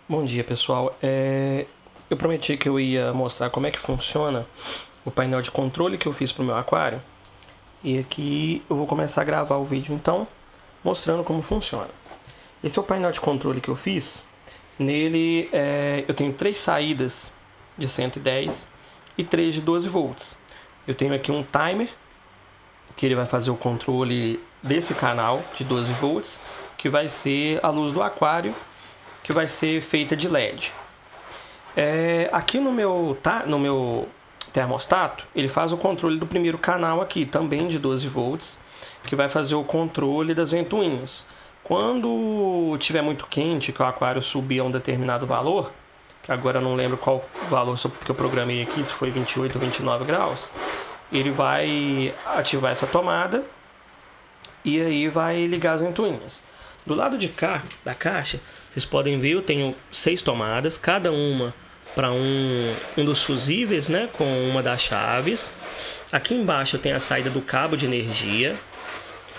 Bom dia, pessoal. Eu prometi que eu ia mostrar como é que funciona o painel de controle que eu fiz para o meu aquário. E aqui eu vou começar a gravar o vídeo, então, mostrando como funciona. Esse é o painel de controle que eu fiz. Nele eu tenho 3 saídas de 110 e 3 de 12 volts. Eu tenho aqui um timer, que ele vai fazer o controle desse canal de 12 volts, que vai ser a luz do aquário, que vai ser feita de LED. Aqui no meu termostato, ele faz o controle do primeiro canal aqui, também de 12 volts, que vai fazer o controle das ventoinhas. Quando estiver muito quente, que o aquário subir a um determinado valor, que agora eu não lembro qual valor que eu programei aqui, se foi 28 ou 29 graus, ele vai ativar essa tomada e aí vai ligar as ventoinhas. Do lado de cá da caixa, vocês podem ver, eu tenho 6 tomadas, cada uma para um dos fusíveis, né, com uma das chaves. Aqui embaixo eu tenho a saída do cabo de energia.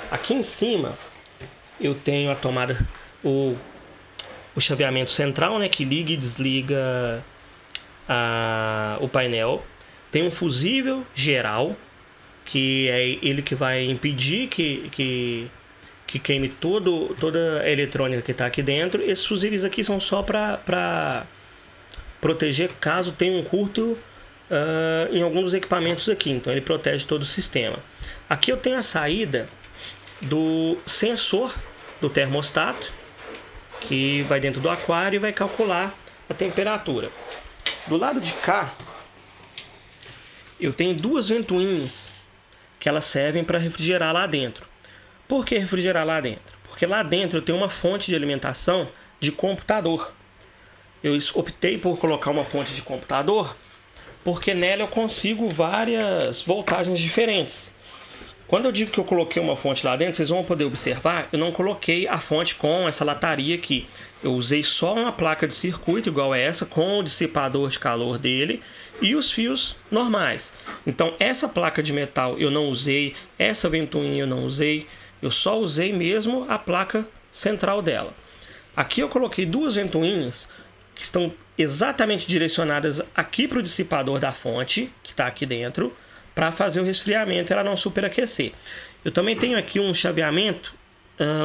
Aqui em cima eu tenho a tomada, o chaveamento central, né, que liga e desliga o painel. Tem um fusível geral, que é ele que vai impedir que queime toda a eletrônica que está aqui dentro. Esses fusíveis aqui são só para proteger caso tenha um curto em alguns dos equipamentos aqui. Então ele protege todo o sistema. Aqui eu tenho a saída do sensor do termostato, que vai dentro do aquário e vai calcular a temperatura. Do lado de cá eu tenho 2 ventoinhas que elas servem para refrigerar lá dentro. Por que refrigerar lá dentro? Porque lá dentro eu tenho uma fonte de alimentação de computador. Eu optei por colocar uma fonte de computador porque nela eu consigo várias voltagens diferentes. Quando eu digo que eu coloquei uma fonte lá dentro, vocês vão poder observar, eu não coloquei a fonte com essa lataria aqui. Eu usei só uma placa de circuito igual a essa, com o dissipador de calor dele e os fios normais. Então essa placa de metal eu não usei, essa ventoinha eu não usei. Eu só usei mesmo a placa central dela. Aqui eu coloquei 2 ventoinhas que estão exatamente direcionadas aqui para o dissipador da fonte, que está aqui dentro, para fazer o resfriamento e ela não superaquecer. Eu também tenho aqui um chaveamento,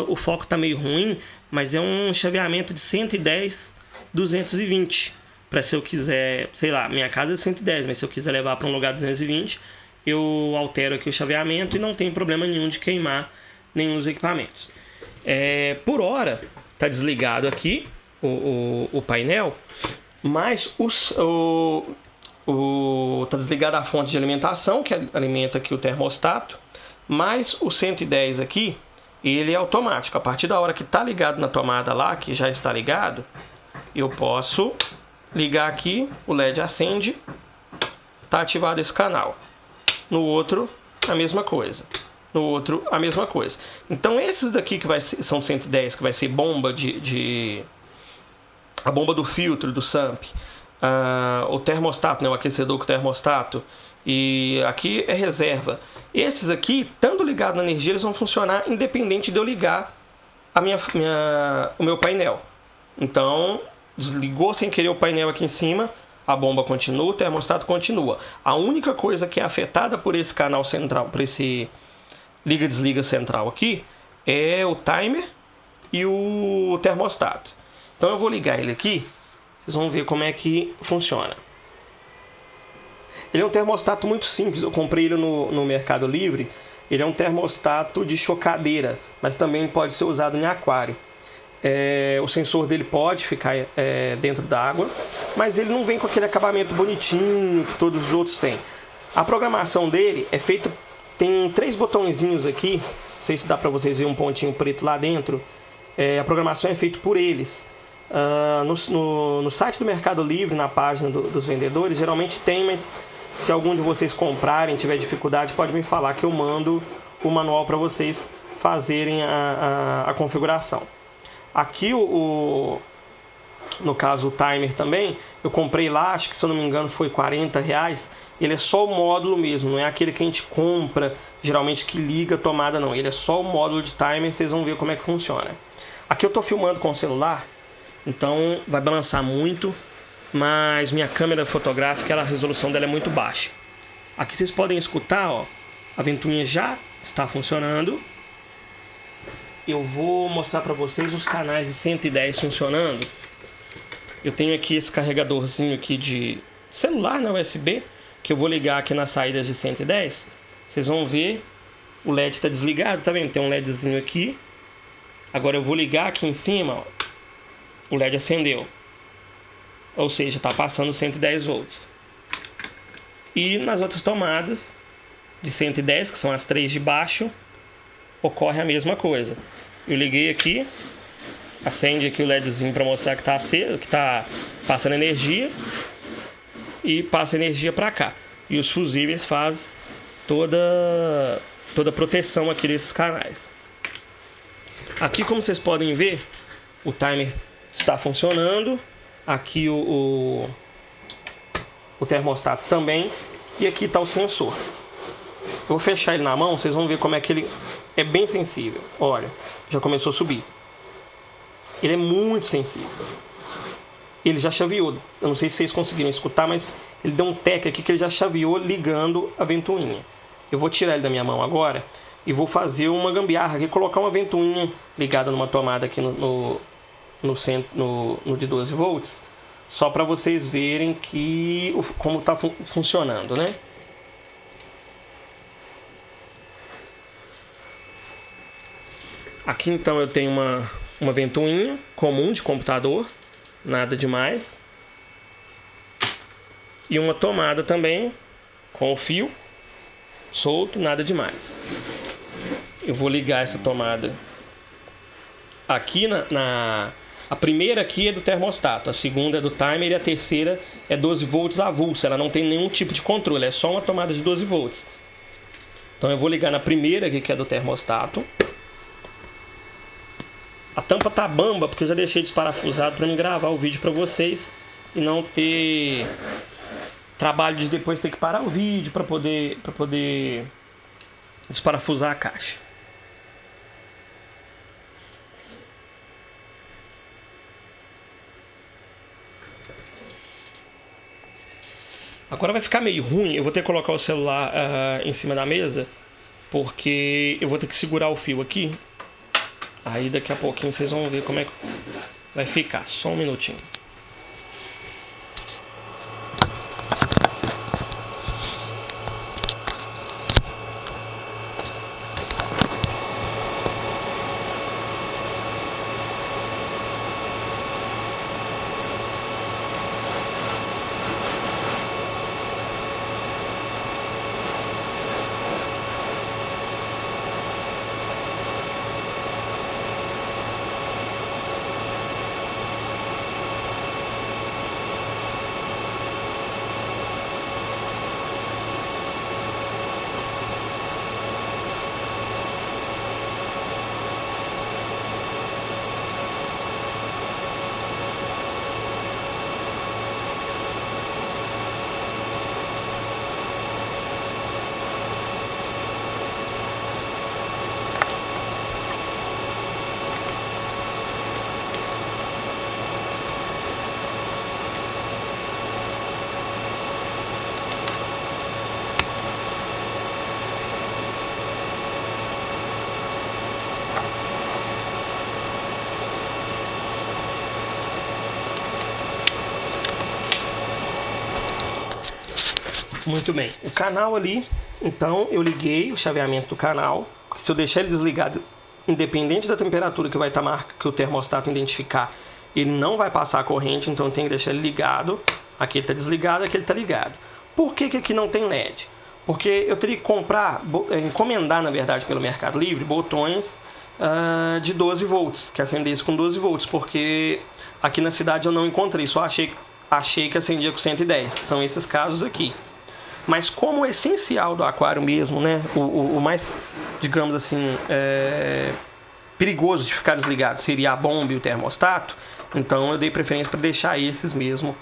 o foco está meio ruim, mas é um chaveamento de 110, 220. Para se eu quiser, sei lá, minha casa é 110, mas se eu quiser levar para um lugar 220, eu altero aqui o chaveamento e não tem problema nenhum de queimar nenhum dos equipamentos. Por hora está desligado aqui o painel, mas está desligada a fonte de alimentação que alimenta aqui o termostato, mas o 110 aqui ele é automático. A partir da hora que está ligado na tomada lá, que já está ligado, eu posso ligar aqui, o LED acende, está ativado esse canal. No outro a mesma coisa. No outro a mesma coisa. Então esses daqui que são 110, que vai ser bomba a bomba do filtro do SAMP, o termostato, né, o aquecedor com o termostato, e aqui é reserva. Esses aqui, estando ligado na energia, eles vão funcionar independente de eu ligar o meu painel. Então desligou sem querer o painel aqui em cima, a bomba continua, o termostato continua. A única coisa que é afetada por esse canal central, por esse liga-desliga central aqui, é o timer e o termostato. Então eu vou ligar ele aqui, vocês vão ver como é que funciona. Ele é um termostato muito simples, eu comprei ele no Mercado Livre. Ele é um termostato de chocadeira, mas também pode ser usado em aquário. O sensor dele pode ficar dentro da água, mas ele não vem com aquele acabamento bonitinho que todos os outros têm. A programação dele é feita, tem 3 botõezinhos aqui, não sei se dá para vocês verem um pontinho preto lá dentro. A programação é feita por eles. No site do Mercado Livre, na página dos vendedores, geralmente tem, mas se algum de vocês comprarem, tiver dificuldade, pode me falar que eu mando o manual para vocês fazerem a configuração. Aqui, no caso o timer também, eu comprei lá, acho que se eu não me engano foi R$40. Ele é só o módulo mesmo, não é aquele que a gente compra, geralmente que liga a tomada não. Ele é só o módulo de timer, vocês vão ver como é que funciona. Aqui eu estou filmando com o celular, Então vai balançar muito, mas minha câmera fotográfica, a resolução dela é muito baixa. Aqui vocês podem escutar, ó, a ventoinha já está funcionando. Eu vou mostrar para vocês os canais de 110 funcionando. Eu tenho aqui esse carregadorzinho aqui de celular na USB, que eu vou ligar aqui nas saídas de 110. Vocês vão ver, o LED está desligado, tá vendo? Tem um LEDzinho aqui. Agora eu vou ligar aqui em cima, ó, o LED acendeu. Ou seja, está passando 110 volts. E nas outras tomadas de 110, que são as 3 de baixo, ocorre a mesma coisa. Eu liguei aqui, acende aqui o LEDzinho para mostrar que está aceso, que está passando energia, e passa energia para cá. E os fusíveis fazem toda a proteção aqui desses canais. Aqui, como vocês podem ver, o timer está funcionando. Aqui o termostato também. E aqui está o sensor. Eu vou fechar ele na mão, vocês vão ver como é que ele é bem sensível. Olha, já começou a subir. Ele é muito sensível. Ele já chaveou. Eu não sei se vocês conseguiram escutar, mas ele deu um tec aqui que ele já chaveou ligando a ventoinha. Eu vou tirar ele da minha mão agora e vou fazer uma gambiarra aqui, colocar uma ventoinha ligada numa tomada aqui no de 12 volts, só para vocês verem que como está funcionando, né? Aqui então eu tenho uma ventoinha comum de computador, nada demais, e uma tomada também com o fio solto, nada demais. Eu vou ligar essa tomada aqui a primeira aqui é do termostato, a segunda é do timer e a terceira é 12 volts avulsa. Ela não tem nenhum tipo de controle, é só uma tomada de 12 volts. Então eu vou ligar na primeira aqui, que é do termostato. A tampa tá bamba porque eu já deixei desparafusado para me gravar o vídeo para vocês e não ter trabalho de depois ter que parar o vídeo para poder desparafusar a caixa. Agora vai ficar meio ruim, eu vou ter que colocar o celular em cima da mesa, porque eu vou ter que segurar o fio aqui. Aí daqui a pouquinho vocês vão ver como é que vai ficar. Só um minutinho. Muito bem, o canal ali, então eu liguei o chaveamento do canal. Se eu deixar ele desligado, independente da temperatura que vai estar que o termostato identificar, ele não vai passar a corrente, então eu tenho que deixar ele ligado. Aqui ele está desligado, aqui ele está ligado. Por que aqui não tem LED? Porque eu teria que encomendar, na verdade, pelo Mercado Livre, botões de 12 volts, que acendesse com 12 volts, porque aqui na cidade eu não encontrei, só achei que acendia com 110, que são esses casos aqui. Mas como o essencial do aquário mesmo, né, o mais, digamos assim, perigoso de ficar desligado seria a bomba e o termostato, então eu dei preferência para deixar esses mesmo,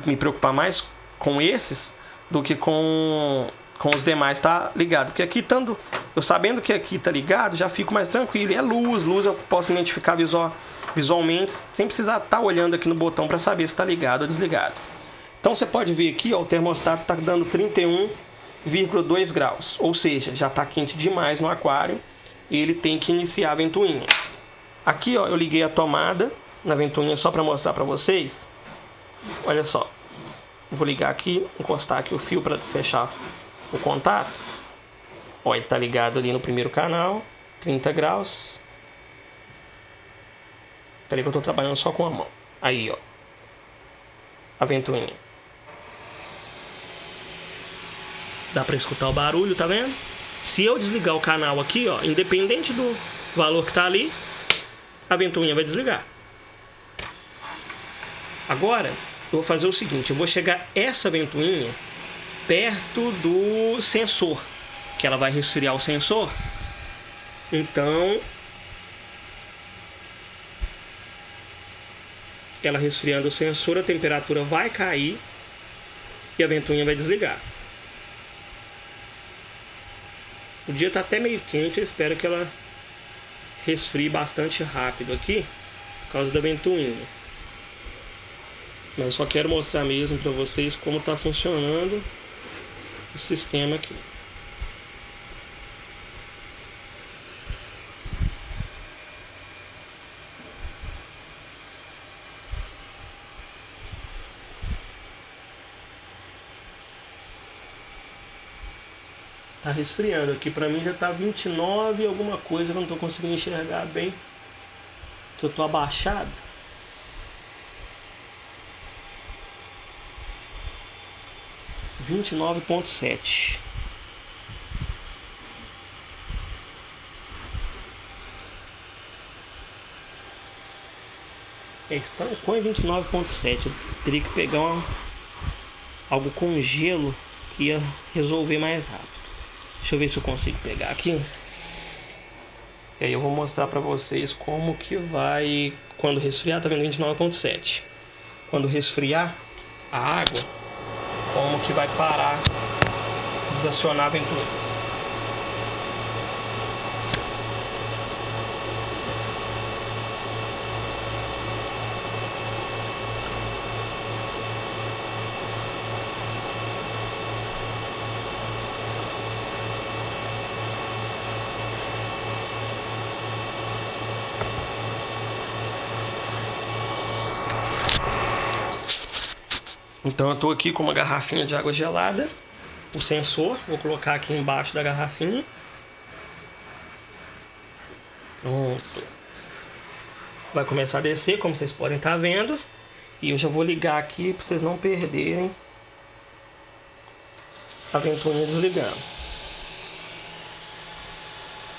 me preocupar mais com esses do que com os demais tá ligado. Porque aqui, eu sabendo que aqui tá ligado, já fico mais tranquilo. E é luz eu posso identificar visualmente, sem precisar estar olhando aqui no botão para saber se está ligado ou desligado. Então você pode ver aqui, ó, o termostato está dando 31,2 graus, ou seja, já está quente demais no aquário e ele tem que iniciar a ventoinha. Aqui, ó, eu liguei a tomada na ventoinha só para mostrar para vocês. Olha só, vou ligar aqui, encostar aqui o fio para fechar o contato. Ó, ele está ligado ali no primeiro canal, 30 graus. Peraí que eu estou trabalhando só com a mão. Aí, ó, a ventoinha. Dá para escutar o barulho, tá vendo? Se eu desligar o canal aqui, ó, independente do valor que tá ali, a ventoinha vai desligar. Agora, eu vou fazer o seguinte, eu vou chegar essa ventoinha perto do sensor, que ela vai resfriar o sensor. Então, ela resfriando o sensor, a temperatura vai cair e a ventoinha vai desligar. O dia está até meio quente, eu espero que ela resfrie bastante rápido aqui, por causa da ventoinha. Mas eu só quero mostrar mesmo para vocês como está funcionando o sistema aqui. Tá resfriando aqui, pra mim já tá 29 alguma coisa, que eu não tô conseguindo enxergar bem, que eu tô abaixado. - 29,7. Estancou em 29,7. Eu teria que pegar algo com gelo que ia resolver mais rápido. Deixa eu ver se eu consigo pegar aqui. E aí eu vou mostrar pra vocês como que vai... Quando resfriar, tá vendo 29,7. Quando resfriar a água, como que vai parar, desacionar a ventoinha. Então eu estou aqui com uma garrafinha de água gelada, o sensor, vou colocar aqui embaixo da garrafinha. Pronto. Vai começar a descer, como vocês podem estar vendo. E eu já vou ligar aqui para vocês não perderem a ventoinha desligando.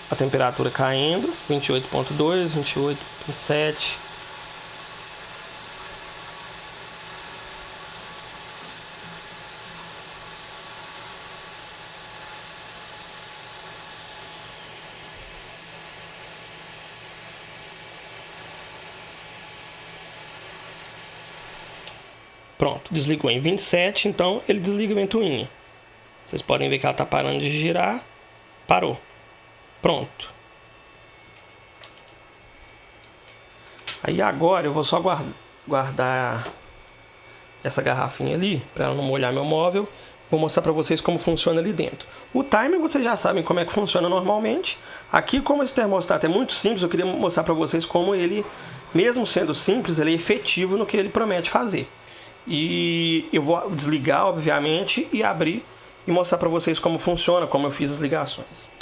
A temperatura caindo, 28,2, 28,7. Pronto, desligou em 27, então ele desliga a ventoinha. Vocês podem ver que ela está parando de girar. Parou. Pronto. Aí agora eu vou só guardar essa garrafinha ali, para ela não molhar meu móvel. Vou mostrar para vocês como funciona ali dentro. O timer vocês já sabem como é que funciona normalmente. Aqui, como esse termostato é muito simples, eu queria mostrar para vocês como ele, mesmo sendo simples, ele é efetivo no que ele promete fazer. E eu vou desligar, obviamente, e abrir e mostrar para vocês como funciona, como eu fiz as ligações.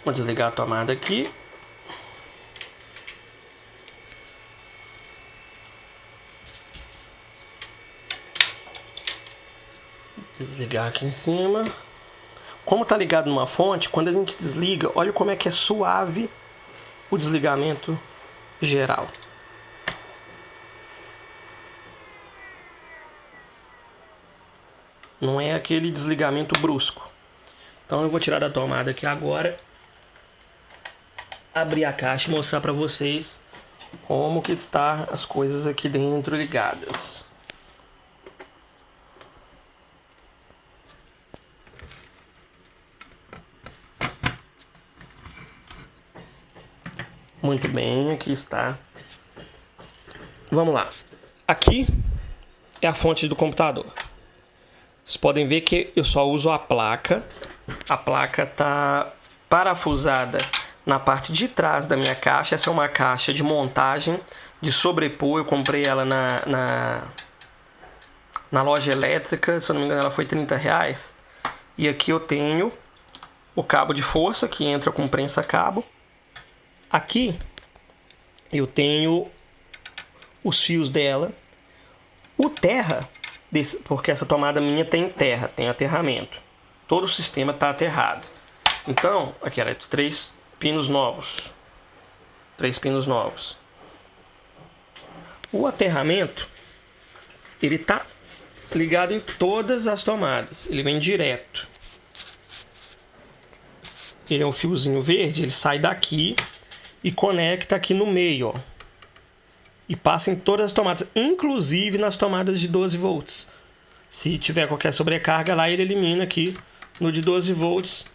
Vou desligar a tomada aqui. Desligar aqui em cima. Como está ligado numa fonte, quando a gente desliga, olha como é que é suave o desligamento geral. Não é aquele desligamento brusco. Então eu vou tirar da tomada aqui agora, abrir a caixa e mostrar para vocês como que está as coisas aqui dentro ligadas. Muito bem, aqui está. Vamos lá. Aqui é a fonte do computador. Vocês podem ver que eu só uso a placa. A placa está parafusada na parte de trás da minha caixa. Essa é uma caixa de montagem, de sobrepor. Eu comprei ela na loja elétrica. Se eu não me engano, ela foi R$30. E aqui eu tenho o cabo de força, que entra com prensa-cabo. Aqui eu tenho os fios dela. O terra, porque essa tomada minha tem terra, tem aterramento. Todo o sistema está aterrado. Então, aqui ela é de 3 pinos novos. 3 pinos novos. O aterramento, ele está ligado em todas as tomadas. Ele vem direto. Ele é um fiozinho verde, ele sai daqui e conecta aqui no meio, ó. E passa em todas as tomadas, inclusive nas tomadas de 12 volts. Se tiver qualquer sobrecarga lá, ele elimina aqui no de 12 volts.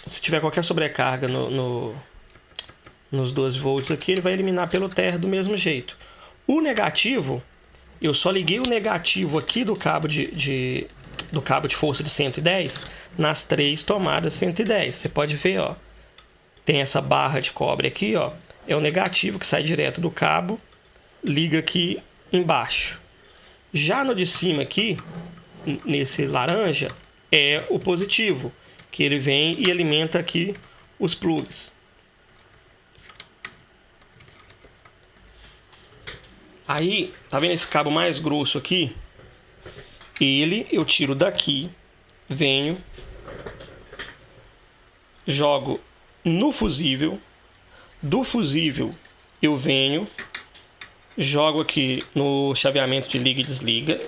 Se tiver qualquer sobrecarga nos 12 volts aqui, ele vai eliminar pelo terra do mesmo jeito. O negativo, eu só liguei o negativo aqui do cabo do cabo de força de 110 nas 3 tomadas 110. Você pode ver, ó. Tem essa barra de cobre aqui, ó. É o negativo que sai direto do cabo, liga aqui embaixo. Já no de cima aqui, nesse laranja, é o positivo, que ele vem e alimenta aqui os plugs. Aí, tá vendo esse cabo mais grosso aqui? Ele eu tiro daqui, venho, jogo no fusível. Do fusível eu venho, jogo aqui no chaveamento de liga e desliga.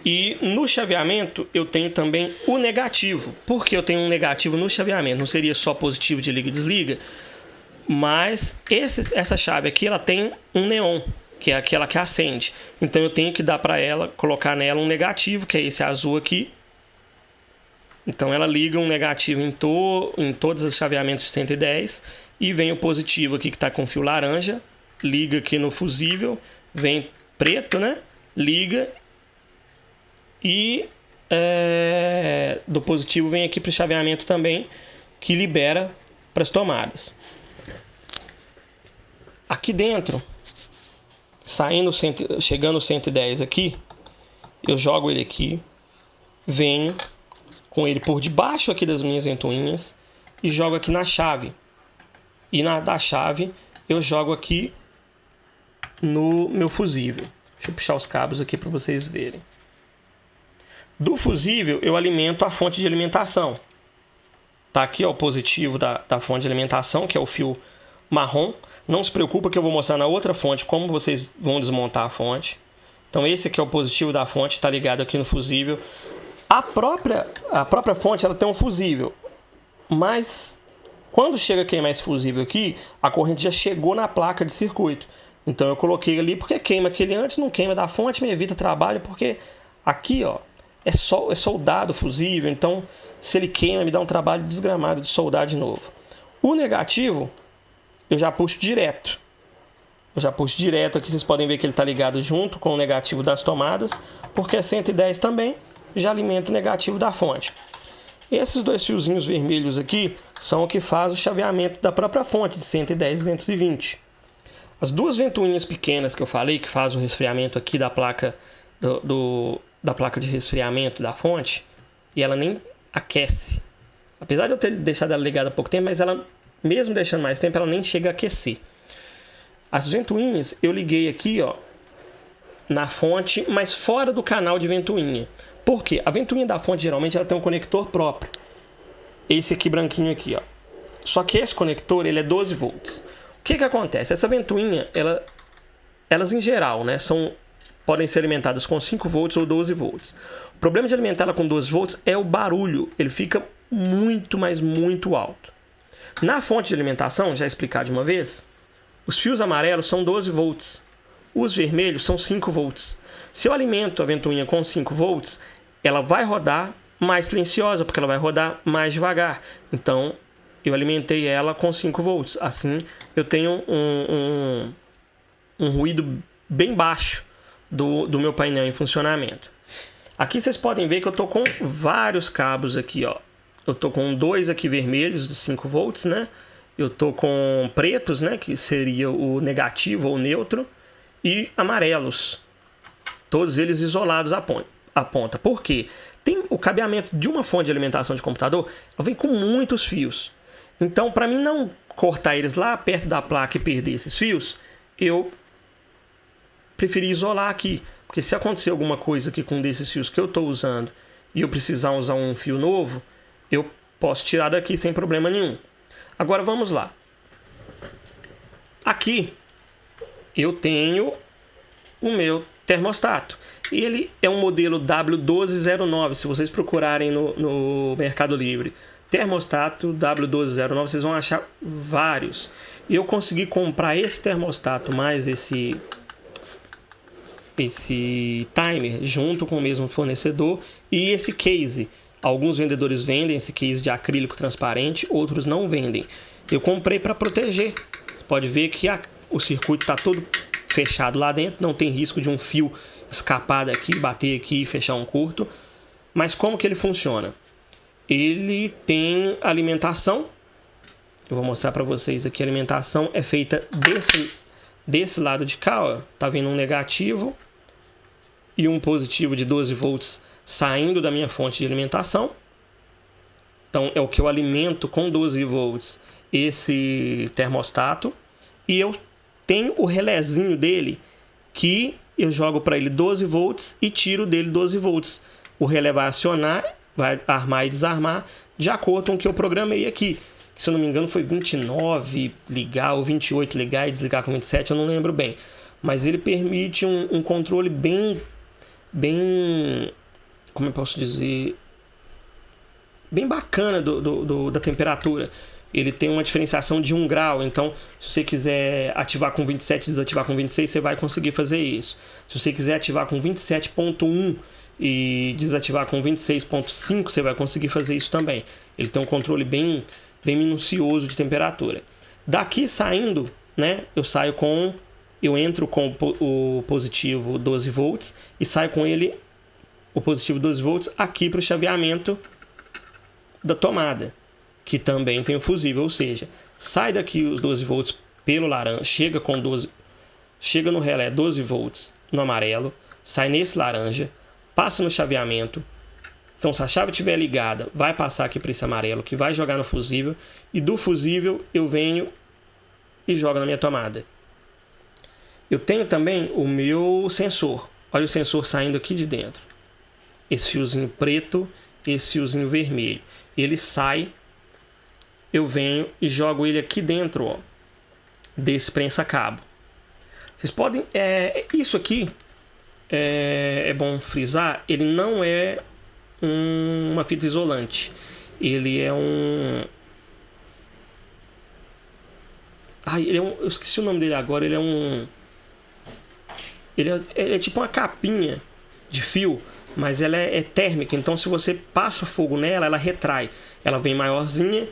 E no chaveamento eu tenho também o negativo. Por que eu tenho um negativo no chaveamento? Não seria só positivo de liga e desliga, mas essa chave aqui ela tem um neon, que é aquela que acende. Então eu tenho que dar para ela, colocar nela um negativo, que é esse azul aqui. Então ela liga um negativo em todos os chaveamentos de 110 e vem o positivo aqui que está com fio laranja, liga aqui no fusível, vem preto, né? Liga e do positivo vem aqui para o chaveamento também, que libera para as tomadas. Aqui dentro, chegando no 110 aqui, eu jogo ele aqui, venho com ele por debaixo aqui das minhas ventoinhas e jogo aqui na chave. E da chave eu jogo aqui no meu fusível. Deixa eu puxar os cabos aqui para vocês verem. Do fusível eu alimento a fonte de alimentação. Tá aqui, ó, o positivo da fonte de alimentação, que é o fio marrom. Não se preocupa que eu vou mostrar na outra fonte como vocês vão desmontar a fonte. Então esse aqui é o positivo da fonte, está ligado aqui no fusível. A própria fonte ela tem um fusível, mas quando chega a queimar esse fusível aqui, a corrente já chegou na placa de circuito. Então eu coloquei ali porque queima aquele antes, não queima da fonte, me evita trabalho, porque aqui, ó, é soldado o fusível, então se ele queima me dá um trabalho desgramado de soldar de novo. O negativo eu já puxo direto. Aqui, vocês podem ver que ele está ligado junto com o negativo das tomadas, porque é 110 também. Já alimenta o negativo da fonte. Esses 2 fiozinhos vermelhos aqui são o que faz o chaveamento da própria fonte de 110 e 220. As 2 ventoinhas pequenas que eu falei, que faz o resfriamento aqui da placa da placa de resfriamento da fonte, e ela nem aquece. Apesar de eu ter deixado ela ligada há pouco tempo, mas ela, mesmo deixando mais tempo, ela nem chega a aquecer. As ventoinhas eu liguei aqui, ó, na fonte, mas fora do canal de ventoinha. Por quê? A ventoinha da fonte geralmente ela tem um conector próprio. Esse aqui branquinho aqui, ó. Só que esse conector ele é 12 volts. O que acontece? Essa ventoinha, elas em geral, né, podem ser alimentadas com 5 volts ou 12 volts. O problema de alimentar ela com 12 volts é o barulho. Ele fica muito, mas muito alto. Na fonte de alimentação, já explicar de uma vez, os fios amarelos são 12 volts. Os vermelhos são 5 volts. Se eu alimento a ventoinha com 5 volts, ela vai rodar mais silenciosa, porque ela vai rodar mais devagar. Então, eu alimentei ela com 5 volts. Assim, eu tenho um ruído bem baixo do meu painel em funcionamento. Aqui vocês podem ver que eu estou com vários cabos aqui, ó. Eu estou com 2 aqui vermelhos de 5 volts, né? Eu estou com pretos, né? Que seria o negativo ou neutro. E amarelos. Todos eles isolados à ponta. Por quê? Tem o cabeamento de uma fonte de alimentação de computador, vem com muitos fios. Então, para mim não cortar eles lá perto da placa e perder esses fios, eu preferi isolar aqui. Porque se acontecer alguma coisa aqui com um desses fios que eu estou usando e eu precisar usar um fio novo, eu posso tirar daqui sem problema nenhum. Agora vamos lá. Aqui eu tenho o meu termostato. Ele é um modelo W1209. Se vocês procurarem no Mercado Livre termostato W1209, vocês vão achar vários. E eu consegui comprar esse termostato mais esse timer junto com o mesmo fornecedor e esse case. Alguns vendedores vendem esse case de acrílico transparente, outros não vendem. Eu comprei para proteger. Você pode ver que o circuito está todo fechado lá dentro, não tem risco de um fio escapar daqui, bater aqui e fechar um curto. Mas como que ele funciona? Ele tem alimentação. Eu vou mostrar para vocês aqui. A alimentação é feita desse lado de cá, ó. Tá vendo um negativo e um positivo de 12 volts saindo da minha fonte de alimentação. Então é o que eu alimento com 12 volts esse termostato. E eu tenho o relézinho dele que eu jogo para ele 12 volts e tiro dele 12 volts. O relé vai acionar, vai armar e desarmar de acordo com o que eu programei aqui. Se eu não me engano foi 29 ligar ou 28 ligar e desligar com 27, eu não lembro bem. Mas ele permite um controle bem, como eu posso dizer, bem bacana da temperatura. Ele tem uma diferenciação de 1 grau, então se você quiser ativar com 27 e desativar com 26, você vai conseguir fazer isso. Se você quiser ativar com 27.1 e desativar com 26.5, você vai conseguir fazer isso também. Ele tem um controle bem minucioso de temperatura. Daqui saindo, né, eu entro com o positivo 12 volts e saio com ele, o positivo 12 volts, aqui para o chaveamento da tomada, que também tem o fusível, ou seja, sai daqui os 12 volts pelo laranja, chega no relé 12 volts no amarelo, sai nesse laranja, passa no chaveamento. Então, se a chave estiver ligada, vai passar aqui para esse amarelo, que vai jogar no fusível, e do fusível eu venho e jogo na minha tomada. Eu tenho também o meu sensor. Olha o sensor saindo aqui de dentro. Esse fiozinho preto, esse fiozinho vermelho. Ele sai, eu venho e jogo ele aqui dentro, ó, desse prensa-cabo. Vocês podem... isso aqui é bom frisar, ele não é uma fita isolante. Ele é eu esqueci o nome dele agora. Ele é tipo uma capinha de fio, mas ela é térmica. Então se você passa fogo nela, ela retrai. Ela vem maiorzinha.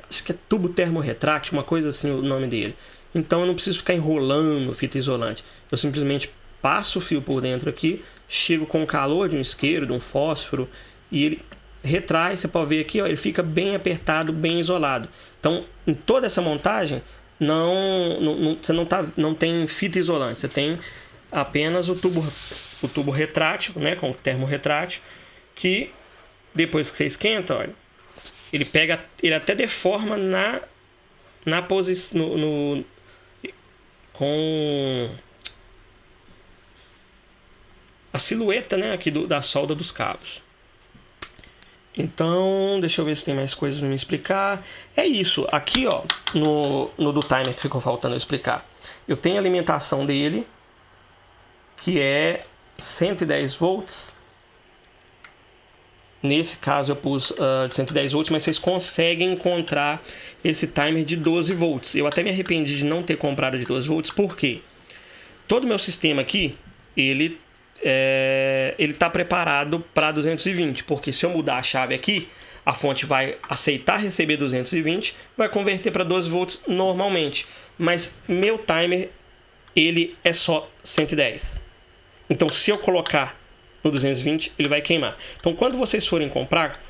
Acho que é tubo termorretrátil, uma coisa assim o nome dele. Então eu não preciso ficar enrolando fita isolante. Eu simplesmente passo o fio por dentro aqui, chego com o calor de um isqueiro, de um fósforo, e ele retrai. Você pode ver aqui, ó, ele fica bem apertado, bem isolado. Então, em toda essa montagem, você não tem fita isolante, você tem apenas o tubo retrátil, né, com o termorretrátil, que depois que você esquenta, olha, ele até deforma na posição, silhueta, né, aqui da solda dos cabos. Então, deixa eu ver se tem mais coisas para me explicar. É isso. Aqui, ó, no do timer que ficou faltando eu explicar. Eu tenho a alimentação dele, que é 110 volts. Nesse caso eu pus de 110 volts, mas vocês conseguem encontrar esse timer de 12 volts. Eu até me arrependi de não ter comprado de 12 volts, porque todo o meu sistema aqui, ele está preparado para 220, porque se eu mudar a chave aqui, a fonte vai aceitar receber 220, vai converter para 12 volts normalmente, mas meu timer ele é só 110. Então se eu colocar no 220, ele vai queimar. Então quando vocês forem comprar,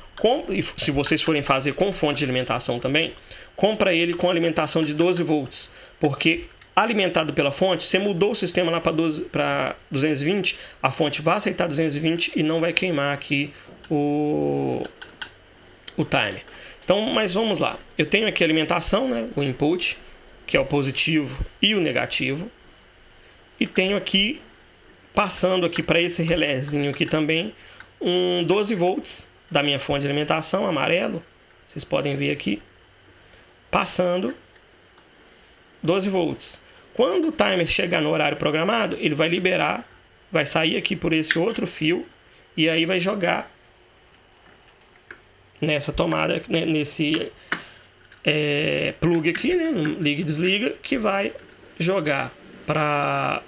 se vocês forem fazer com fonte de alimentação também, compra ele com alimentação de 12 volts, porque alimentado pela fonte, você mudou o sistema lá para 220, a fonte vai aceitar 220 e não vai queimar aqui o timer. Então, mas vamos lá. Eu tenho aqui a alimentação, né, o input, que é o positivo e o negativo. E tenho aqui, passando aqui para esse relézinho aqui também, um 12 volts da minha fonte de alimentação, amarelo. Vocês podem ver aqui. Passando 12 volts. Quando o timer chegar no horário programado, ele vai liberar, vai sair aqui por esse outro fio e aí vai jogar nessa tomada, nesse plug aqui, né, liga e desliga, que vai jogar para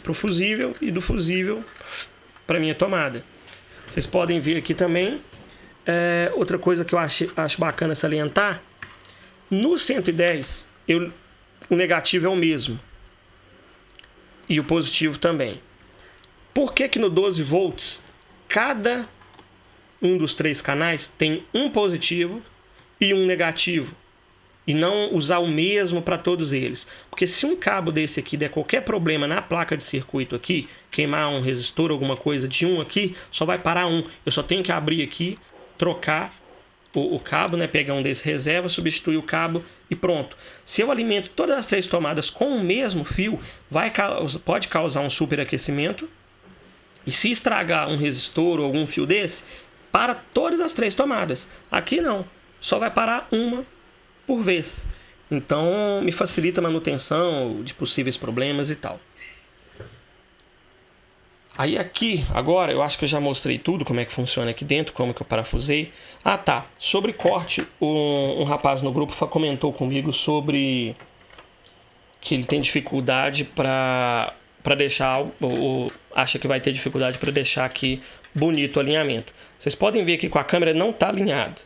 o fusível e do fusível para minha tomada. Vocês podem ver aqui também, outra coisa que eu acho bacana salientar, no 110 o negativo é o mesmo e o positivo também. Por que no 12 volts cada um dos 3 canais tem um positivo e um negativo, e não usar o mesmo para todos eles? Porque se um cabo desse aqui der qualquer problema na placa de circuito aqui, queimar um resistor, alguma coisa de um aqui, só vai parar um. Eu só tenho que abrir aqui, trocar o cabo, né, pegar um desse reserva, substituir o cabo e pronto. Se eu alimento todas as 3 tomadas com o mesmo fio, pode causar um superaquecimento, e se estragar um resistor ou algum fio desse, para todas as 3 tomadas. Aqui não, só vai parar uma por vez. Então me facilita a manutenção de possíveis problemas e tal. Aí aqui, agora, eu acho que eu já mostrei tudo, como é que funciona aqui dentro, como que eu parafusei. Ah, tá. Sobre corte, um rapaz no grupo comentou comigo sobre que ele tem dificuldade para deixar, ou acha que vai ter dificuldade para deixar aqui bonito o alinhamento. Vocês podem ver que com a câmera não está alinhado.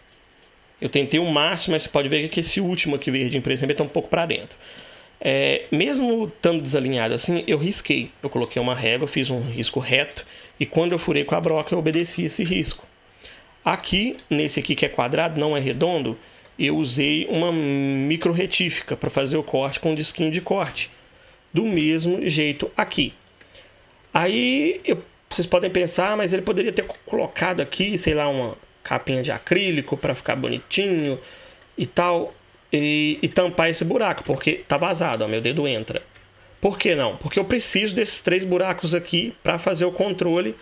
Eu tentei o máximo, mas você pode ver que esse último aqui verde, impressão, está um pouco para dentro. Mesmo estando desalinhado assim, eu risquei. Eu coloquei uma régua, fiz um risco reto, e quando eu furei com a broca, eu obedeci esse risco. Aqui, nesse aqui que é quadrado, não é redondo, eu usei uma micro retífica para fazer o corte com um disquinho de corte. Do mesmo jeito aqui. Aí, vocês podem pensar, mas ele poderia ter colocado aqui, sei lá, uma capinha de acrílico para ficar bonitinho e tal. E tampar esse buraco, porque tá vazado, ó, meu dedo entra. Por que não? Porque eu preciso desses 3 buracos aqui para fazer o controle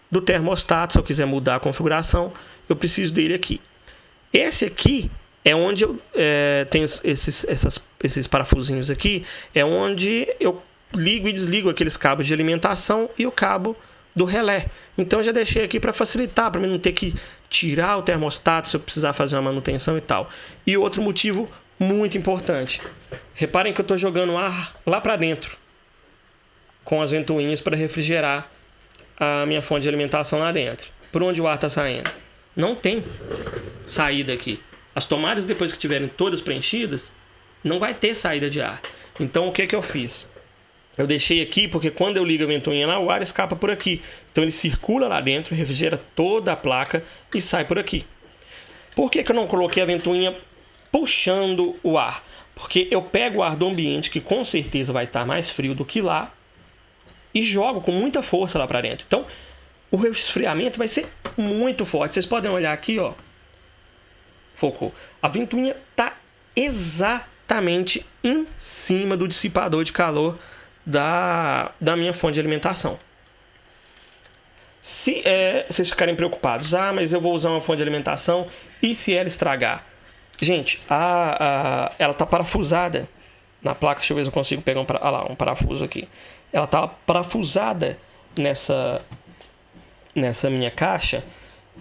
do termostato. Se eu quiser mudar a configuração, eu preciso dele aqui. Esse aqui é onde eu tenho esses parafusinhos aqui, é onde eu ligo e desligo aqueles cabos de alimentação e o cabo do relé. Então eu já deixei aqui para facilitar, para mim não ter que tirar o termostato se eu precisar fazer uma manutenção e tal. E outro motivo muito importante. Reparem que eu estou jogando ar lá para dentro com as ventoinhas para refrigerar a minha fonte de alimentação lá dentro. Por onde o ar está saindo? Não tem saída aqui. As tomadas, depois que estiverem todas preenchidas, não vai ter saída de ar. Então o que eu fiz? Eu deixei aqui porque quando eu ligo a ventoinha lá, o ar escapa por aqui. Então ele circula lá dentro, refrigera toda a placa e sai por aqui. Por que eu não coloquei a ventoinha puxando o ar? Porque eu pego o ar do ambiente, que com certeza vai estar mais frio do que lá, e jogo com muita força lá para dentro. Então o resfriamento vai ser muito forte. Vocês podem olhar aqui, ó. Focou. A ventoinha está exatamente em cima do dissipador de calor da minha fonte de alimentação. Se vocês ficarem preocupados, mas eu vou usar uma fonte de alimentação, e se ela estragar? Gente, ela tá parafusada na placa. Deixa eu ver se eu consigo pegar um parafuso aqui. Ela tá parafusada nessa minha caixa,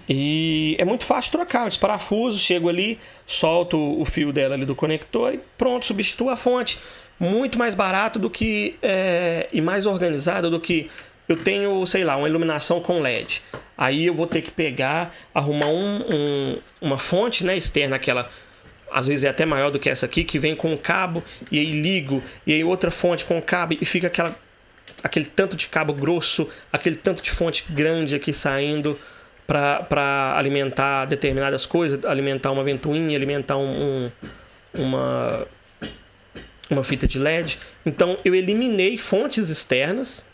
e é muito fácil trocar esse parafuso. Chego ali, solto o fio dela ali do conector e pronto, substituo a fonte. Muito mais barato do que e mais organizado do que eu tenho, sei lá, uma iluminação com LED. Aí eu vou ter que pegar, arrumar uma fonte, né, externa, aquela às vezes é até maior do que essa aqui, que vem com um cabo, e aí ligo, e aí outra fonte com cabo, e fica aquele tanto de cabo grosso, aquele tanto de fonte grande aqui saindo para alimentar determinadas coisas, alimentar uma ventoinha, alimentar uma fita de LED. Então eu eliminei fontes externas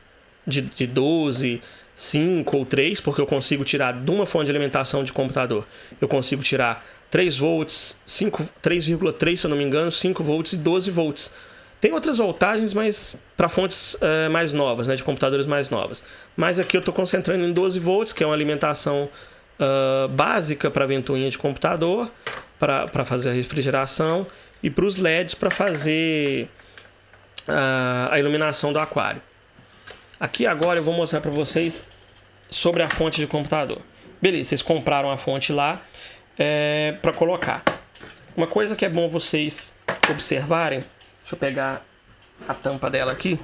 de 12, 5 ou 3, porque eu consigo tirar de uma fonte de alimentação de computador, eu consigo tirar 3 volts, 3,3 se eu não me engano, 5 volts e 12 volts. Tem outras voltagens, mas para fontes mais novas, né, de computadores mais novas. Mas aqui eu estou concentrando em 12 volts, que é uma alimentação básica para a ventoinha de computador, para fazer a refrigeração, e para os LEDs para fazer a iluminação do aquário. Aqui agora eu vou mostrar para vocês sobre a fonte de computador. Beleza, vocês compraram a fonte lá para colocar. Uma coisa que é bom vocês observarem, deixa eu pegar a tampa dela aqui.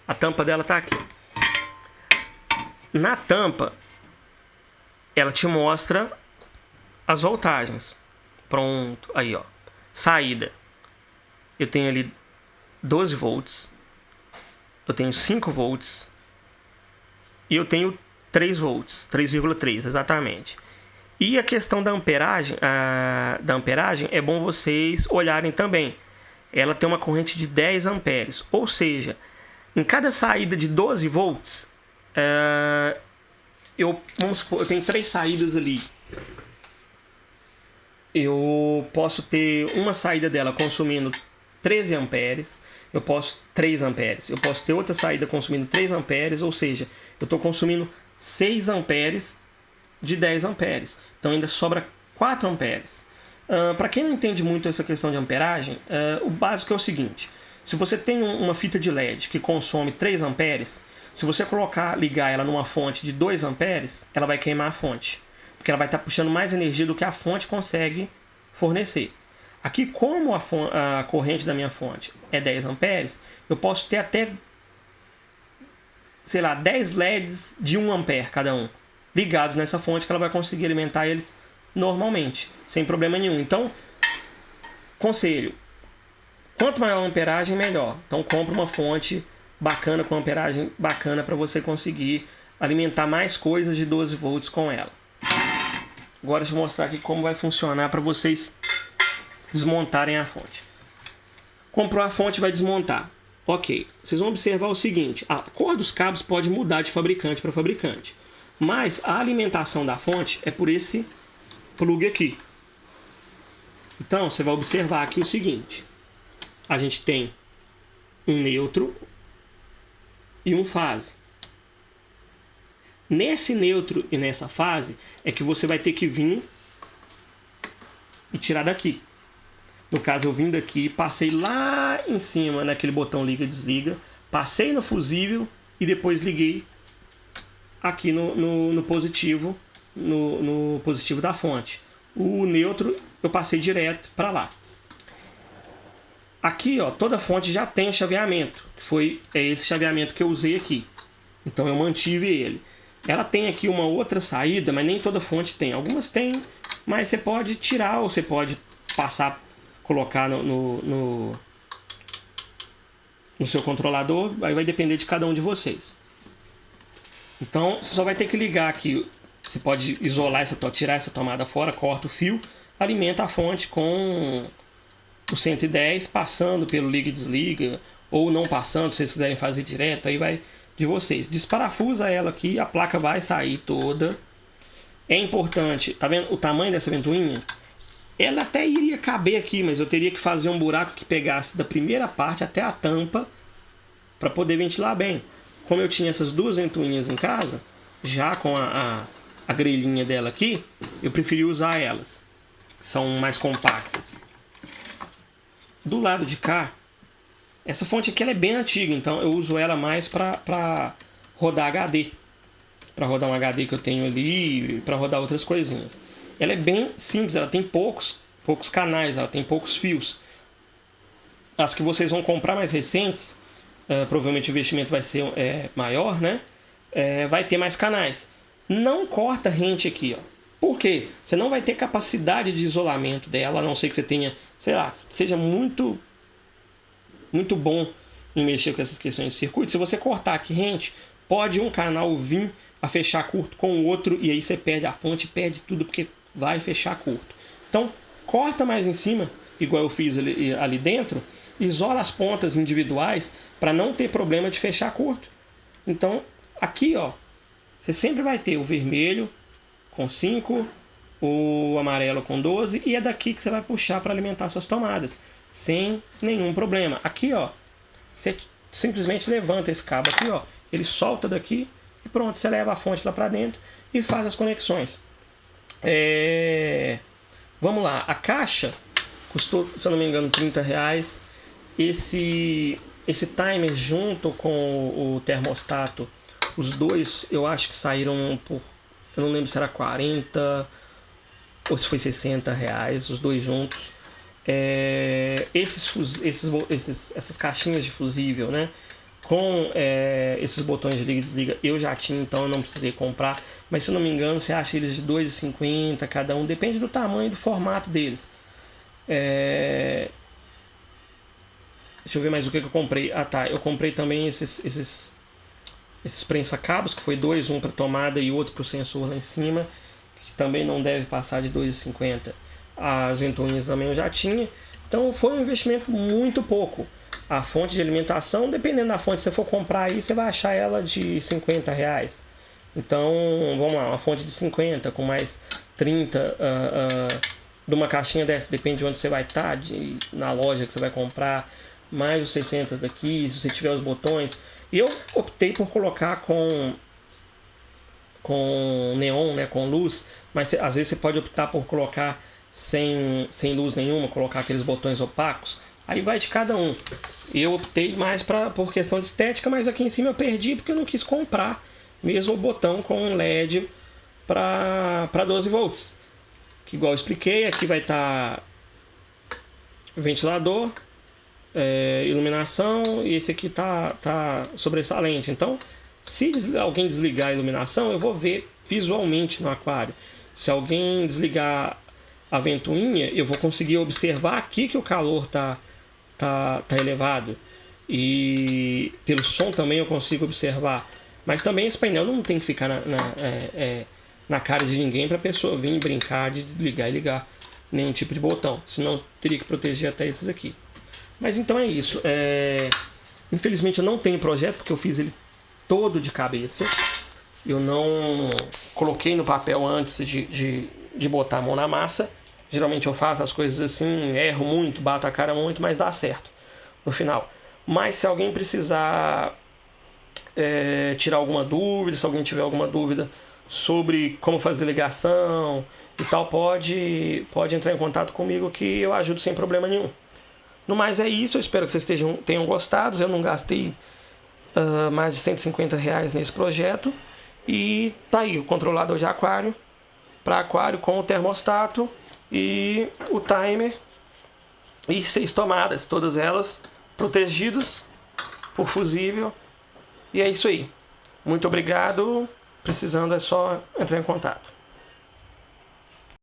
A tampa dela tá aqui. Na tampa, ela te mostra as voltagens. Pronto, aí ó. Saída. Eu tenho ali 12 volts. Eu tenho 5 volts. E eu tenho 3 volts. 3,3 exatamente. E a questão da amperagem, é bom vocês olharem também. Ela tem uma corrente de 10 amperes. Ou seja, em cada saída de 12 volts, vamos supor, eu tenho 3 saídas ali. Eu posso ter uma saída dela consumindo 13 amperes. Eu posso 3 amperes. Eu posso ter outra saída consumindo 3 amperes. Ou seja, eu estou consumindo 6 amperes de 10 amperes. Então ainda sobra 4 amperes. Para quem não entende muito essa questão de amperagem, o básico é o seguinte. Se você tem uma fita de LED que consome 3 amperes, se você ligar ela numa fonte de 2 amperes, ela vai queimar a fonte. Porque ela vai estar puxando mais energia do que a fonte consegue fornecer. Aqui, como a corrente da minha fonte é 10 amperes, eu posso ter até, sei lá, 10 LEDs de 1 ampere cada um, ligados nessa fonte, que ela vai conseguir alimentar eles normalmente, sem problema nenhum. Então, conselho, quanto maior a amperagem, melhor. Então, compre uma fonte bacana, com amperagem bacana, para você conseguir alimentar mais coisas de 12 volts com ela. Agora deixa eu mostrar aqui como vai funcionar para vocês desmontarem a fonte. Comprou a fonte, vai desmontar. Ok, vocês vão observar o seguinte, a cor dos cabos pode mudar de fabricante para fabricante, mas a alimentação da fonte é por esse plug aqui. Então você vai observar aqui o seguinte, a gente tem um neutro e um fase. Nesse neutro e nessa fase é que você vai ter que vir e tirar daqui. No caso, eu vim daqui, passei lá em cima naquele botão liga e desliga, passei no fusível e depois liguei aqui no positivo, no positivo da fonte. O neutro eu passei direto para lá. Aqui, ó, toda fonte já tem um chaveamento, que é esse chaveamento que eu usei aqui. Então eu mantive ele. Ela tem aqui uma outra saída, mas nem toda fonte tem. Algumas tem, mas você pode tirar ou você pode passar, colocar no seu controlador. Aí vai depender de cada um de vocês. Então você só vai ter que ligar aqui. Você pode isolar tirar essa tomada fora, corta o fio, alimenta a fonte com o 110, passando pelo liga e desliga, ou não passando, se vocês quiserem fazer direto, aí vai de vocês. Desparafusa ela aqui, a placa vai sair toda. É importante, tá vendo o tamanho dessa ventoinha? Ela até iria caber aqui, mas eu teria que fazer um buraco que pegasse da primeira parte até a tampa para poder ventilar bem. como eu tinha essas duas ventoinhas em casa, já com a grelhinha dela aqui, eu preferi usar elas. São mais compactas. Do lado de cá, essa fonte aqui ela é bem antiga, então eu uso ela mais para rodar HD. Para rodar um HD que eu tenho ali, para rodar outras coisinhas. Ela é bem simples, ela tem poucos canais, ela tem poucos fios. As que vocês vão comprar mais recentes, provavelmente o investimento vai ser maior, né? Vai ter mais canais. Não corta rente aqui, ó. Por quê? Você não vai ter capacidade de isolamento dela, a não ser que você tenha, sei lá, seja muito bom em mexer com essas questões de circuito. Se você cortar aqui rente, pode um canal vir a fechar curto com o outro e aí você perde a fonte, perde tudo porque vai fechar curto. Então, corta mais em cima, igual eu fiz ali dentro, isola as pontas individuais para não ter problema de fechar curto. Então, aqui, ó, você sempre vai ter o vermelho com 5, o amarelo com 12 e é daqui que você vai puxar para alimentar suas tomadas, sem nenhum problema. Aqui, ó, você simplesmente levanta esse cabo aqui, ó, ele solta daqui e pronto, você leva a fonte lá para dentro e faz as conexões. Vamos lá, a caixa custou, se eu não me engano, R$30. Esse timer junto com o termostato, os dois eu acho que saíram por, eu não lembro se era 40 ou se foi R$60, os dois juntos. Essas caixinhas de fusível, né? Com esses botões de liga e desliga eu já tinha, então eu não precisei comprar. Mas se eu não me engano, você acha eles de R$2,50 cada um, depende do tamanho e do formato deles. Deixa eu ver mais o que eu comprei. Ah tá, eu comprei também esses prensa-cabos, que foi dois, um para tomada e outro para o sensor lá em cima, que também não deve passar de R$2,50. As ventoinhas também eu já tinha. Então foi um investimento muito pouco. A fonte de alimentação, dependendo da fonte que você for comprar aí, você vai achar ela de R$50. Então, vamos lá, uma fonte de 50 com mais 30 de uma caixinha dessa, depende de onde você vai estar, na loja que você vai comprar, mais os 600 daqui, se você tiver os botões. Eu optei por colocar com neon, né, com luz, mas às vezes você pode optar por colocar sem luz nenhuma, colocar aqueles botões opacos. Aí vai de cada um. Eu optei mais por questão de estética, mas aqui em cima eu perdi porque eu não quis comprar mesmo o botão com LED para 12 volts. Que igual eu expliquei, aqui vai estar ventilador, iluminação, e esse aqui tá sobressalente. Então, se alguém desligar a iluminação, eu vou ver visualmente no aquário. Se alguém desligar a ventoinha, eu vou conseguir observar aqui que o calor tá elevado, e pelo som também eu consigo observar. Mas também esse painel não tem que ficar na cara de ninguém para a pessoa vir brincar de desligar e ligar nenhum tipo de botão, senão teria que proteger até esses aqui. Mas então é isso. Infelizmente eu não tenho projeto porque eu fiz ele todo de cabeça. Eu não coloquei no papel antes de botar a mão na massa. Geralmente eu faço as coisas assim, erro muito, bato a cara muito, mas dá certo no final. Mas se alguém precisar tirar alguma dúvida, se alguém tiver alguma dúvida sobre como fazer ligação e tal, pode entrar em contato comigo que eu ajudo sem problema nenhum. No mais é isso, eu espero que vocês tenham gostado. Eu não gastei mais de R$150 nesse projeto. E tá aí o controlador de aquário, para aquário com o termostato e o timer e 6 tomadas, todas elas protegidas por fusível. E é isso aí. Muito obrigado. Precisando é só entrar em contato.